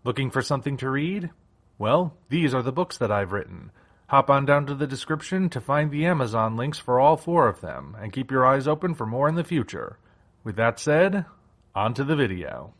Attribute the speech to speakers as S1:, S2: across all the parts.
S1: Looking for something to read? Well, these are the books that I've written. Hop on down to the description to find the Amazon links for all 4 of them, and keep your eyes open for more in the future. With that said, on to the video.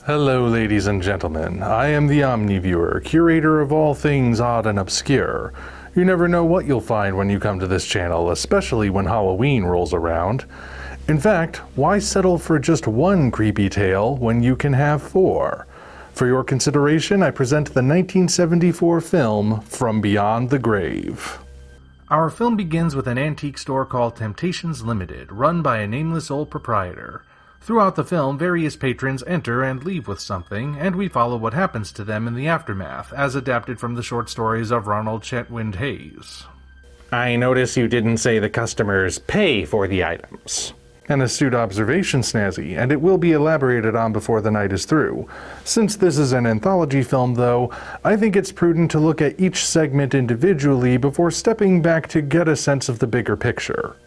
S1: Hello ladies and gentlemen, I am the Omni Viewer, curator of all things odd and obscure. You never know what you'll find when you come to this channel, especially when Halloween rolls around. In fact, why settle for just one creepy tale when you can have 4? For your consideration, I present the 1974 film From Beyond the Grave. Our film begins with an antique store called Temptations Limited, run by a nameless old proprietor. Throughout the film, various patrons enter and leave with something, and we follow what happens to them in the aftermath, as adapted from the short stories of Ronald Chetwynd-Hayes.
S2: I notice you didn't say the customers pay for the items.
S1: An astute observation, Snazzy, and it will be elaborated on before the night is through. Since this is an anthology film, though, I think it's prudent to look at each segment individually before stepping back to get a sense of the bigger picture.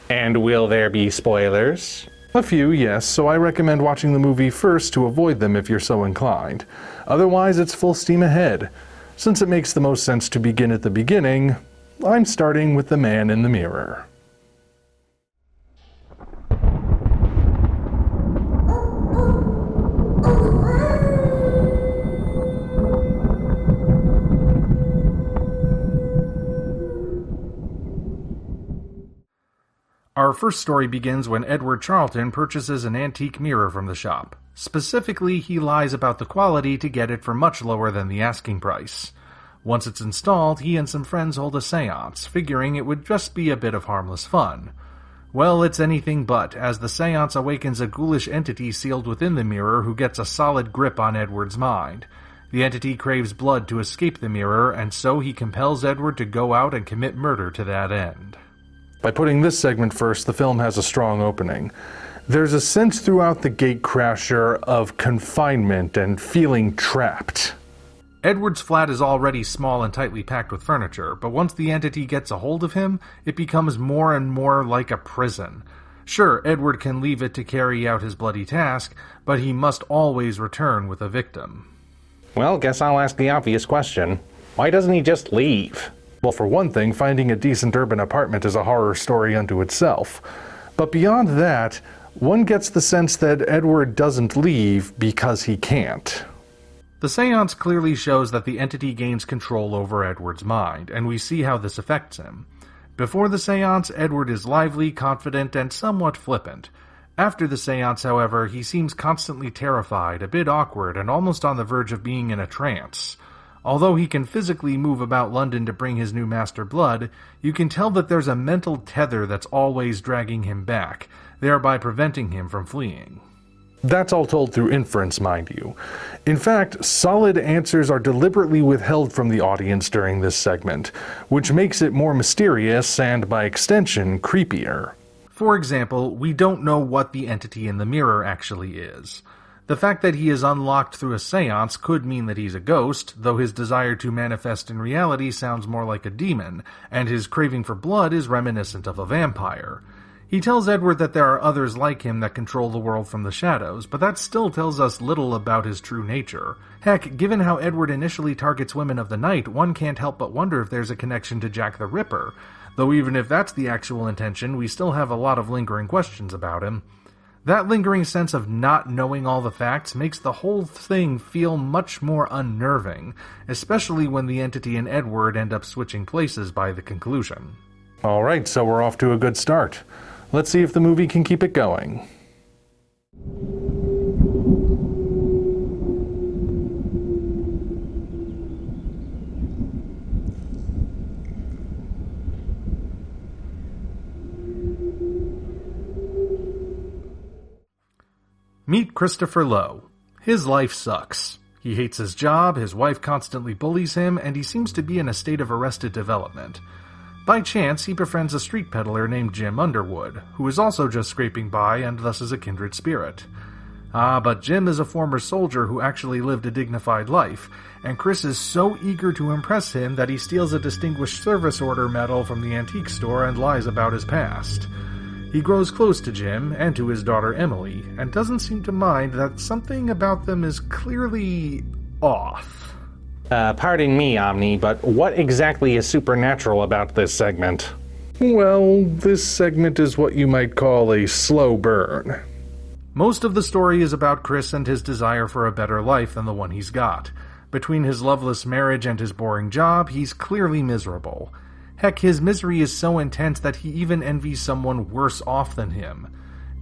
S2: And will there be spoilers?
S1: A few, yes, so I recommend watching the movie first to avoid them if you're so inclined. Otherwise, it's full steam ahead. Since it makes the most sense to begin at the beginning, I'm starting with the man in the mirror. Our first story begins when Edward Charlton purchases an antique mirror from the shop. Specifically, he lies about the quality to get it for much lower than the asking price. Once it's installed, he and some friends hold a seance, figuring it would just be a bit of harmless fun. Well, it's anything but, as the seance awakens a ghoulish entity sealed within the mirror who gets a solid grip on Edward's mind. The entity craves blood to escape the mirror, and so he compels Edward to go out and commit murder to that end. By putting this segment first, the film has a strong opening. There's a sense throughout the gatecrasher of confinement and feeling trapped. Edward's flat is already small and tightly packed with furniture, but once the entity gets a hold of him, it becomes more and more like a prison. Sure, Edward can leave it to carry out his bloody task, but he must always return with a victim.
S2: Well, guess I'll ask the obvious question. Why doesn't he just leave?
S1: Well, for one thing, finding a decent urban apartment is a horror story unto itself. But beyond that, one gets the sense that Edward doesn't leave because he can't. The seance clearly shows that the entity gains control over Edward's mind, and we see how this affects him. Before the seance, Edward is lively, confident, and somewhat flippant. After the seance, however, he seems constantly terrified, a bit awkward, and almost on the verge of being in a trance. Although he can physically move about London to bring his new master blood, you can tell that there's a mental tether that's always dragging him back, thereby preventing him from fleeing. That's all told through inference, mind you. In fact, solid answers are deliberately withheld from the audience during this segment, which makes it more mysterious and, by extension, creepier. For example, we don't know what the entity in the mirror actually is. The fact that he is unlocked through a seance could mean that he's a ghost, though his desire to manifest in reality sounds more like a demon, and his craving for blood is reminiscent of a vampire. He tells Edward that there are others like him that control the world from the shadows, but that still tells us little about his true nature. Heck, given how Edward initially targets women of the night, one can't help but wonder if there's a connection to Jack the Ripper. Though even if that's the actual intention, we still have a lot of lingering questions about him. That lingering sense of not knowing all the facts makes the whole thing feel much more unnerving, especially when the entity and Edward end up switching places by the conclusion. Alright, so we're off to a good start. Let's see if the movie can keep it going. Meet Christopher Lowe. His life sucks. He hates his job, his wife constantly bullies him, and he seems to be in a state of arrested development. By chance, he befriends a street peddler named Jim Underwood, who is also just scraping by and thus is a kindred spirit. But Jim is a former soldier who actually lived a dignified life, and Chris is so eager to impress him that he steals a Distinguished Service Order medal from the antique store and lies about his past. He grows close to Jim and to his daughter Emily, and doesn't seem to mind that something about them is clearly off.
S2: Pardon me, Omni, but what exactly is supernatural about this segment?
S1: Well, this segment is what you might call a slow burn. Most of the story is about Chris and his desire for a better life than the one he's got. Between his loveless marriage and his boring job, he's clearly miserable. Heck, his misery is so intense that he even envies someone worse off than him.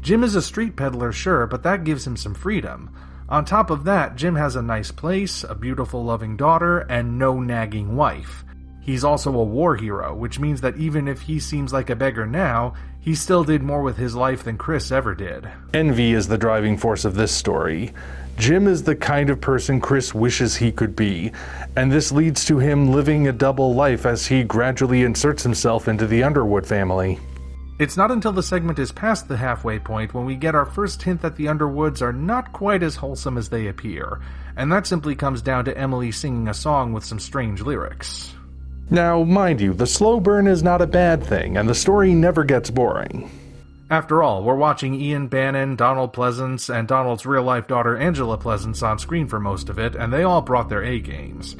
S1: Jim is a street peddler, sure, but that gives him some freedom. On top of that, Jim has a nice place, a beautiful loving daughter, and no nagging wife. He's also a war hero, which means that even if he seems like a beggar now, he still did more with his life than Chris ever did. Envy is the driving force of this story. Jim is the kind of person Chris wishes he could be, and this leads to him living a double life as he gradually inserts himself into the Underwood family. It's not until the segment is past the halfway point when we get our first hint that the Underwoods are not quite as wholesome as they appear, and that simply comes down to Emily singing a song with some strange lyrics. Now, mind you, the slow burn is not a bad thing, and the story never gets boring. After all, we're watching Ian Bannon, Donald Pleasance, and Donald's real-life daughter Angela Pleasance on screen for most of it, and they all brought their A-games.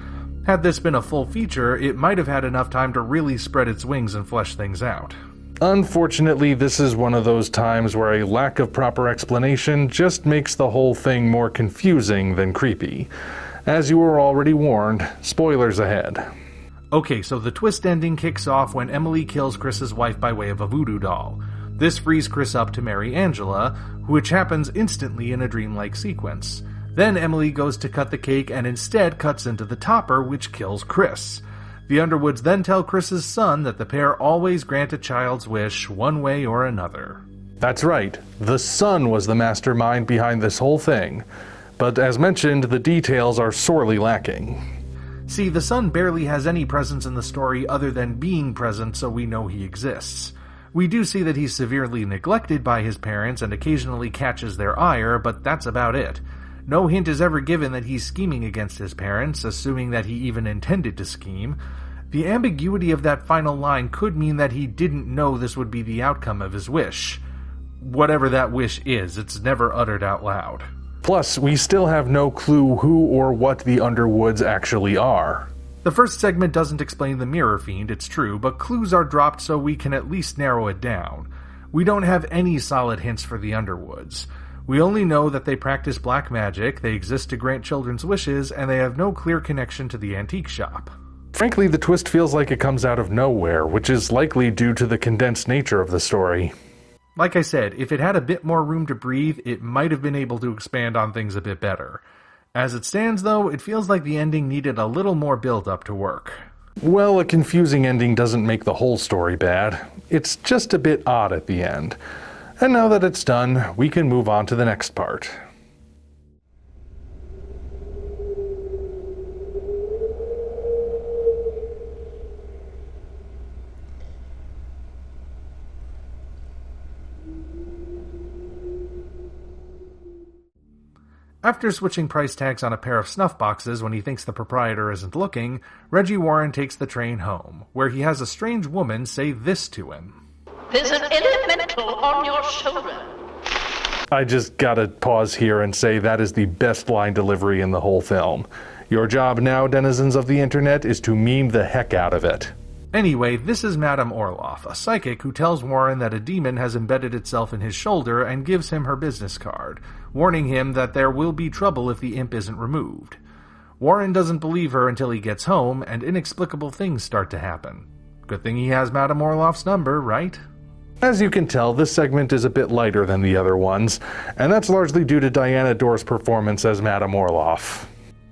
S1: Had this been a full feature, it might have had enough time to really spread its wings and flesh things out. Unfortunately, this is one of those times where a lack of proper explanation just makes the whole thing more confusing than creepy. As you were already warned, spoilers ahead. Okay, so the twist ending kicks off when Emily kills Chris's wife by way of a voodoo doll. This frees Chris up to marry Angela, which happens instantly in a dreamlike sequence. Then Emily goes to cut the cake and instead cuts into the topper, which kills Chris. The Underwoods then tell Chris's son that the pair always grant a child's wish one way or another. That's right, the son was the mastermind behind this whole thing. But as mentioned, the details are sorely lacking. See, the son barely has any presence in the story other than being present so we know he exists. We do see that he's severely neglected by his parents and occasionally catches their ire, but that's about it. No hint is ever given that he's scheming against his parents, assuming that he even intended to scheme. The ambiguity of that final line could mean that he didn't know this would be the outcome of his wish. Whatever that wish is, it's never uttered out loud. Plus, we still have no clue who or what the Underwoods actually are. The first segment doesn't explain the Mirror Fiend, it's true, but clues are dropped so we can at least narrow it down. We don't have any solid hints for the Underwoods. We only know that they practice black magic, they exist to grant children's wishes, and they have no clear connection to the antique shop. Frankly, the twist feels like it comes out of nowhere, which is likely due to the condensed nature of the story. Like I said, if it had a bit more room to breathe, it might have been able to expand on things a bit better. As it stands, though, it feels like the ending needed a little more build-up to work. Well, a confusing ending doesn't make the whole story bad. It's just a bit odd at the end. And now that it's done, we can move on to the next part. After switching price tags on a pair of snuff boxes when he thinks the proprietor isn't looking, Reggie Warren takes the train home, where he has a strange woman say this to him.
S3: There's an elemental on your shoulder.
S1: I just gotta pause here and say that is the best line delivery in the whole film. Your job now, denizens of the internet, is to meme the heck out of it. Anyway, this is Madame Orloff, a psychic who tells Warren that a demon has embedded itself in his shoulder and gives him her business card, warning him that there will be trouble if the imp isn't removed. Warren doesn't believe her until he gets home, and inexplicable things start to happen. Good thing he has Madame Orloff's number, right? As you can tell, this segment is a bit lighter than the other ones, and that's largely due to Diana Dore's performance as Madame Orloff.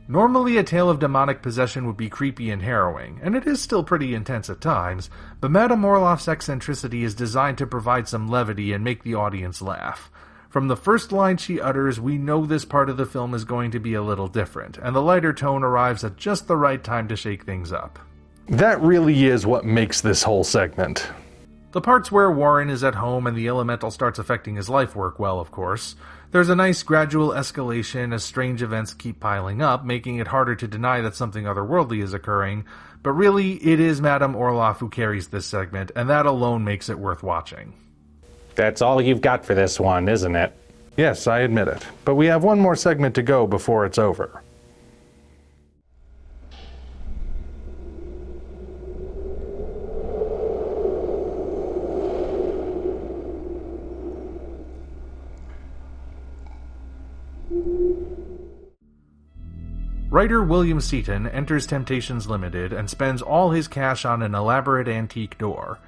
S1: Normally, a tale of demonic possession would be creepy and harrowing, and it is still pretty intense at times, but Madame Orloff's eccentricity is designed to provide some levity and make the audience laugh. From the first line she utters, we know this part of the film is going to be a little different, and the lighter tone arrives at just the right time to shake things up. That really is what makes this whole segment. The parts where Warren is at home and the elemental starts affecting his life work well, of course. There's a nice gradual escalation as strange events keep piling up, making it harder to deny that something otherworldly is occurring, but really, it is Madame Orloff who carries this segment, and that alone makes it worth watching.
S2: That's all you've got for this one, isn't it?
S1: Yes, I admit it. But we have one more segment to go before it's over. Writer William Seaton enters Temptations Limited and spends all his cash on an elaborate antique door.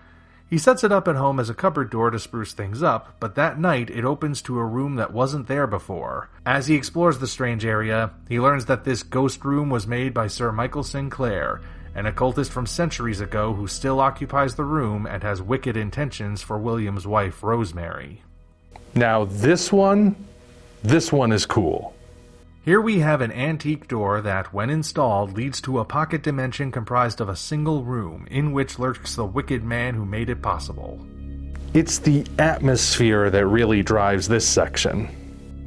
S1: He sets it up at home as a cupboard door to spruce things up, but that night it opens to a room that wasn't there before. As he explores the strange area, he learns that this ghost room was made by Sir Michael Sinclair, an occultist from centuries ago who still occupies the room and has wicked intentions for William's wife, Rosemary. Now this one is cool. Here we have an antique door that, when installed, leads to a pocket dimension comprised of a single room, in which lurks the wicked man who made it possible. It's the atmosphere that really drives this section.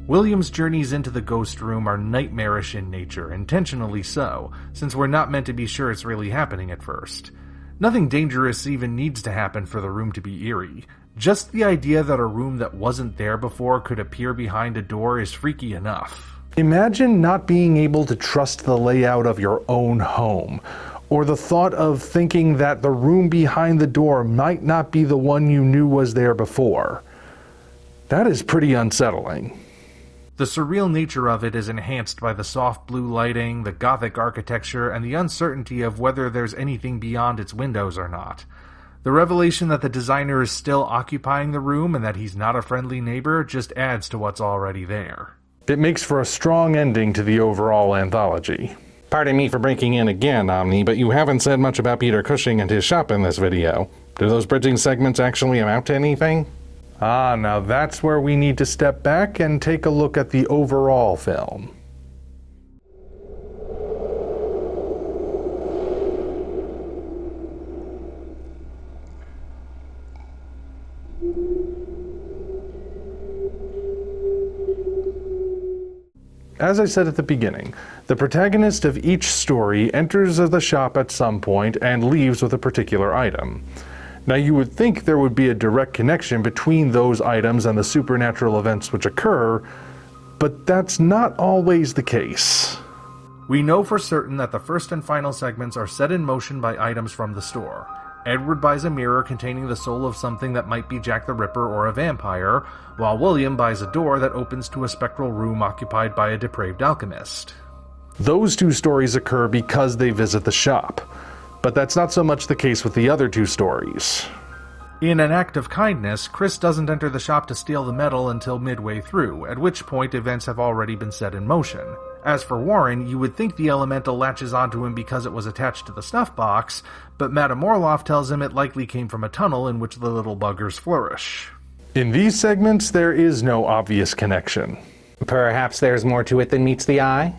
S1: William's journeys into the ghost room are nightmarish in nature, intentionally so, since we're not meant to be sure it's really happening at first. Nothing dangerous even needs to happen for the room to be eerie. Just the idea that a room that wasn't there before could appear behind a door is freaky enough. Imagine not being able to trust the layout of your own home, or the thought of thinking that the room behind the door might not be the one you knew was there before. That is pretty unsettling. The surreal nature of it is enhanced by the soft blue lighting, the Gothic architecture, and the uncertainty of whether there's anything beyond its windows or not. The revelation that the designer is still occupying the room and that he's not a friendly neighbor just adds to what's already there. It makes for a strong ending to the overall anthology.
S2: Pardon me for breaking in again, Omni, but you haven't said much about Peter Cushing and his shop in this video. Do those bridging segments actually amount to anything?
S1: Now that's where we need to step back and take a look at the overall film. As I said at the beginning, the protagonist of each story enters the shop at some point and leaves with a particular item. Now you would think there would be a direct connection between those items and the supernatural events which occur, but that's not always the case. We know for certain that the first and final segments are set in motion by items from the store. Edward buys a mirror containing the soul of something that might be Jack the Ripper or a vampire, while William buys a door that opens to a spectral room occupied by a depraved alchemist. Those two stories occur because they visit the shop, but that's not so much the case with the other two stories. In an act of kindness, Chris doesn't enter the shop to steal the metal until midway through, at which point events have already been set in motion. As for Warren, you would think the elemental latches onto him because it was attached to the snuff box, but Madame Morof tells him it likely came from a tunnel in which the little buggers flourish. In these segments, there is no obvious connection.
S2: Perhaps there's more to it than meets the eye?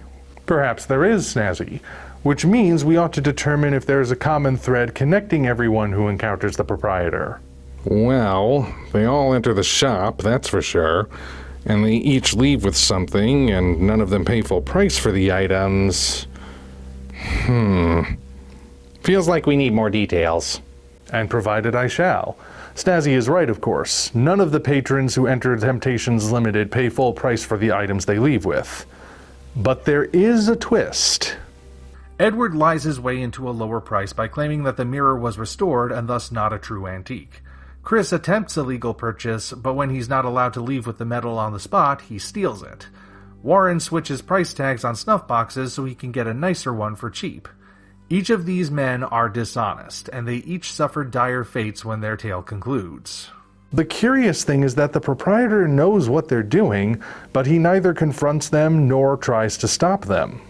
S1: Perhaps there is, Snazzy, which means we ought to determine if there is a common thread connecting everyone who encounters the proprietor.
S4: Well, they all enter the shop, that's for sure. And they each leave with something, and none of them pay full price for the items.
S2: Feels like we need more details.
S1: And provided I shall. Snazzy is right, of course. None of the patrons who enter Temptations Limited pay full price for the items they leave with. But there is a twist. Edward lies his way into a lower price by claiming that the mirror was restored and thus not a true antique. Chris attempts a legal purchase, but when he's not allowed to leave with the metal on the spot, he steals it. Warren switches price tags on snuff boxes so he can get a nicer one for cheap. Each of these men are dishonest, and they each suffer dire fates when their tale concludes. The curious thing is that the proprietor knows what they're doing, but he neither confronts them nor tries to stop them.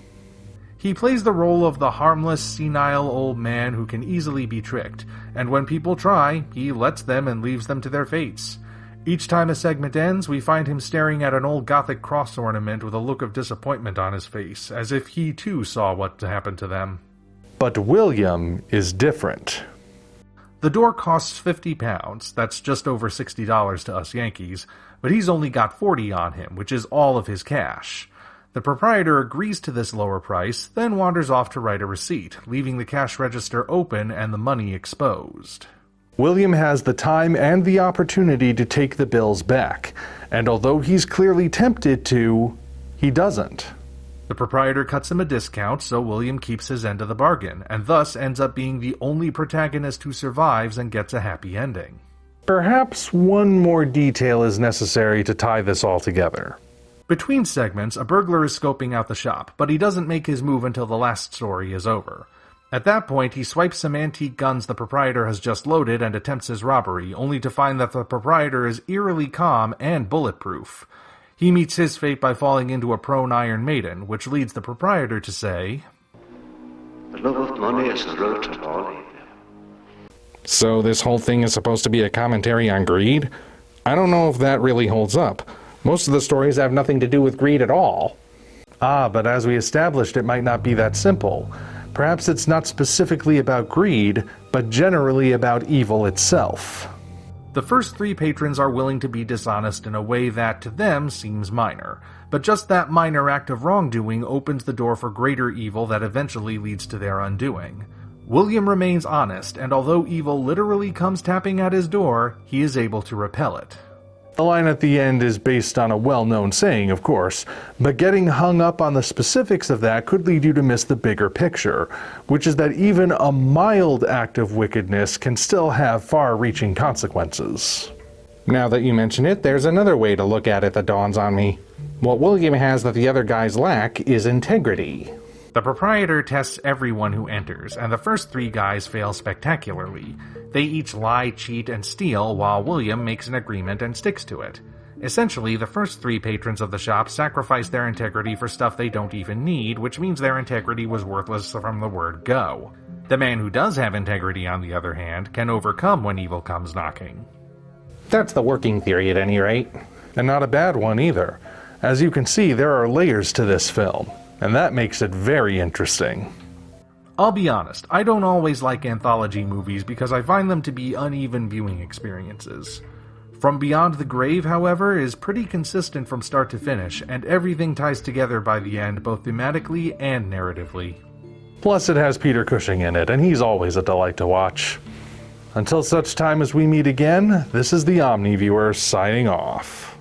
S1: He plays the role of the harmless, senile old man who can easily be tricked, and when people try, he lets them and leaves them to their fates. Each time a segment ends, we find him staring at an old Gothic cross ornament with a look of disappointment on his face, as if he too saw what happened to them. But William is different. The door costs £50, that's just over $60 to us Yankees, but he's only got $40 on him, which is all of his cash. The proprietor agrees to this lower price, then wanders off to write a receipt, leaving the cash register open and the money exposed. William has the time and the opportunity to take the bills back, and although he's clearly tempted to, he doesn't. The proprietor cuts him a discount, so William keeps his end of the bargain, and thus ends up being the only protagonist who survives and gets a happy ending. Perhaps one more detail is necessary to tie this all together. Between segments, a burglar is scoping out the shop, but he doesn't make his move until the last story is over. At that point, he swipes some antique guns the proprietor has just loaded and attempts his robbery, only to find that the proprietor is eerily calm and bulletproof. He meets his fate by falling into a prone Iron Maiden, which leads the proprietor to say,
S5: "The love of money is the root of all evil."
S4: So this whole thing is supposed to be a commentary on greed? I don't know if that really holds up. Most of the stories have nothing to do with greed at all.
S1: But as we established, it might not be that simple. Perhaps it's not specifically about greed, but generally about evil itself. The first three patrons are willing to be dishonest in a way that, to them, seems minor. But just that minor act of wrongdoing opens the door for greater evil that eventually leads to their undoing. William remains honest, and although evil literally comes tapping at his door, he is able to repel it. The line at the end is based on a well-known saying, of course, but getting hung up on the specifics of that could lead you to miss the bigger picture, which is that even a mild act of wickedness can still have far-reaching consequences.
S4: Now that you mention it, there's another way to look at it that dawns on me. What William has that the other guys lack is integrity.
S1: The proprietor tests everyone who enters, and the first three guys fail spectacularly. They each lie, cheat, and steal, while William makes an agreement and sticks to it. Essentially, the first three patrons of the shop sacrifice their integrity for stuff they don't even need, which means their integrity was worthless from the word go. The man who does have integrity, on the other hand, can overcome when evil comes knocking.
S4: That's the working theory at any rate.
S1: And not a bad one either. As you can see, there are layers to this film, and that makes it very interesting. I'll be honest, I don't always like anthology movies because I find them to be uneven viewing experiences. From Beyond the Grave, however, is pretty consistent from start to finish, and everything ties together by the end, both thematically and narratively. Plus, it has Peter Cushing in it, and he's always a delight to watch. Until such time as we meet again, this is the Omni Viewer signing off.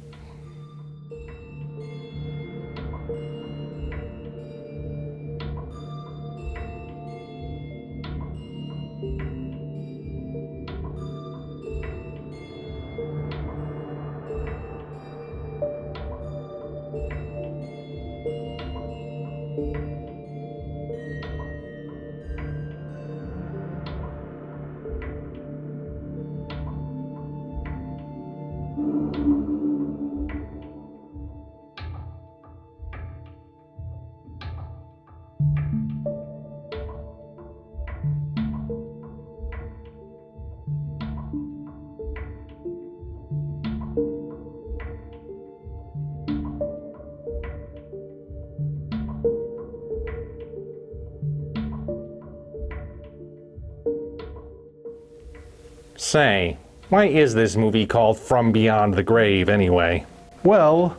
S4: Say, why is this movie called From Beyond the Grave anyway?
S1: Well,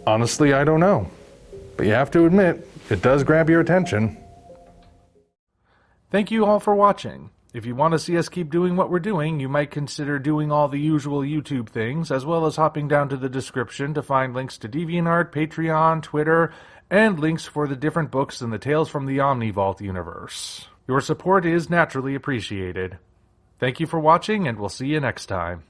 S1: honestly, I don't know. But you have to admit, it does grab your attention. Thank you all for watching. If you want to see us keep doing what we're doing, you might consider doing all the usual YouTube things, as well as hopping down to the description to find links to DeviantArt, Patreon, Twitter, and links for the different books in the Tales from the Omni Vault universe. Your support is naturally appreciated. Thank you for watching, and we'll see you next time.